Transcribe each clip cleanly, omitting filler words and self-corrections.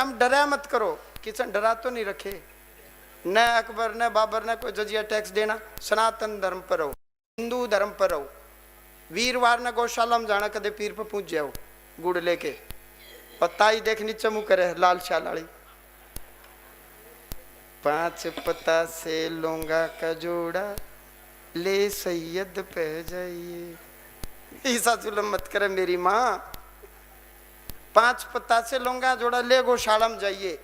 बेटा हम डरा मत करो। किशन डरा तो नहीं रखे, न अकबर न बाबर ने कोई जजिया टैक्स देना। सनातन धर्म पर रहो, हिंदू धर्म पर रहो। वीरवार न गौशाला में जाना, कदे पीर पर पूछ जाओ गुड़ लेके। पता ही देख नीचे मुँह करे लाल शालाड़ी। 5 पता से लौंगा का जोड़ा ले सैयद पे जाइए। ईसा जुलम मत करे मेरी माँ। 5 पत्ता से लौंगा जोड़ा ले गौशाला में जाइए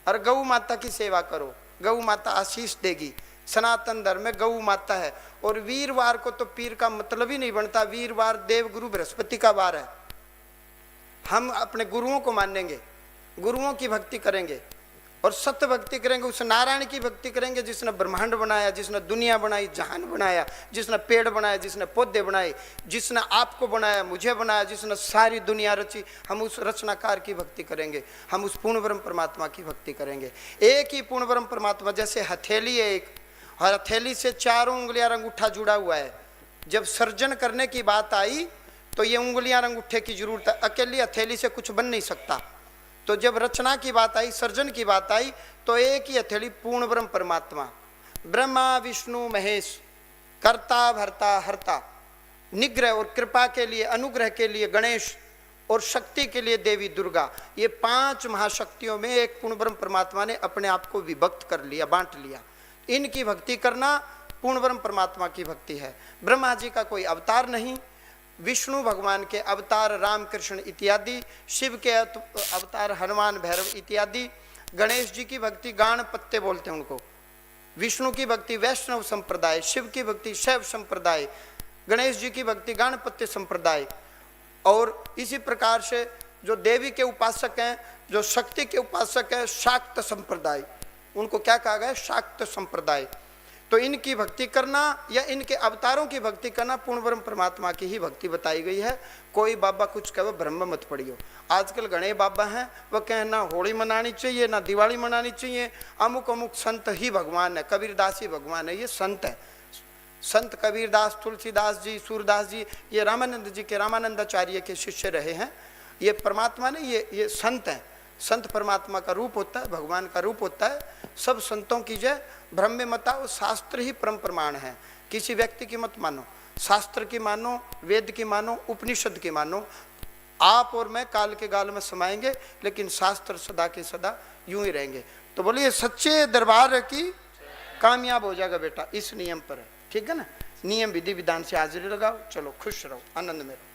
और गौ माता की सेवा करो। गौ माता आशीष देगी। सनातन धर्म में गौ माता है। और वीरवार को तो पीर का मतलब ही नहीं बनता। वीरवार देव गुरु बृहस्पति का वार है। हम अपने गुरुओं को मानेंगे, गुरुओं की भक्ति करेंगे और सत्य भक्ति करेंगे। उस नारायण की भक्ति करेंगे जिसने ब्रह्मांड बनाया, जिसने दुनिया बनाई, जहान बनाया, जिसने पेड़ बनाया, जिसने पौधे बनाए, जिसने आपको बनाया, मुझे बनाया, जिसने सारी दुनिया रची। हम उस रचनाकार की भक्ति करेंगे, हम उस पूर्ण ब्रह्म परमात्मा की भक्ति करेंगे। एक ही पूर्ण ब्रह्म परमात्मा। जैसे हथेली है एक, और हथेली से 4 उंगलियां अंगूठा जुड़ा हुआ है। जब सर्जन करने की बात आई तो ये उंगलियां अंगूठे की जरूरत है। अकेली हथेली से कुछ बन नहीं सकता। तो जब रचना की बात आई, सर्जन की बात आई, तो एक ही हथेली पूर्ण ब्रह्म परमात्मा। ब्रह्मा विष्णु महेश, कर्ता भर्ता हर्ता, निग्रह और कृपा के लिए, अनुग्रह के लिए गणेश और शक्ति के लिए देवी दुर्गा। ये 5 महाशक्तियों में एक पूर्ण ब्रह्म परमात्मा ने अपने आप को विभक्त कर लिया, बांट लिया। इनकी भक्ति करना पूर्ण ब्रह्म परमात्मा की भक्ति है। ब्रह्मा जी का कोई अवतार नहीं, विष्णु भगवान के अवतार रामकृष्ण इत्यादि, शिव के अवतार हनुमान भैरव इत्यादि। गणेश जी की भक्ति गाण पत्ते बोलते हैं उनको। विष्णु की भक्ति वैष्णव संप्रदाय, शिव की भक्ति शैव संप्रदाय, गणेश जी की भक्ति गाण पत्ते संप्रदाय। और इसी प्रकार से जो देवी के उपासक हैं, जो शक्ति के उपासक हैं, शाक्त संप्रदाय, उनको क्या कहा गया? शाक्त संप्रदाय। तो इनकी भक्ति करना या इनके अवतारों की भक्ति करना पूर्ण ब्रह्म परमात्मा की ही भक्ति बताई गई है। कोई बाबा कुछ कहे ब्रह्म मत पढ़ियो। आजकल घणे बाबा हैं वह कहें ना होली मनानी चाहिए ना दिवाली मनानी चाहिए, अमुक अमुक संत ही भगवान है, कबीरदास ही भगवान है। ये संत है, संत कबीरदास, तुलसीदास जी, सूरदास जी, ये रामानंद जी के, रामानंदाचार्य के शिष्य रहे हैं। ये परमात्मा ने ये संत हैं। संत परमात्मा का रूप होता है, भगवान का रूप होता है। सब संतों की जय। ब्रह्म में मत आओ, शास्त्र ही परम प्रमाण है। किसी व्यक्ति की मत मानो, शास्त्र की मानो, वेद की मानो, उपनिषद की मानो। आप और मैं काल के गाल में समाएंगे, लेकिन शास्त्र सदा के सदा यूं ही रहेंगे। तो बोलिए सच्चे दरबार की कामयाब हो जाएगा बेटा, इस नियम पर है। ठीक है ना? नियम विधि विधान से हाजिरी लगाओ। चलो खुश रहो, आनंद में रहो।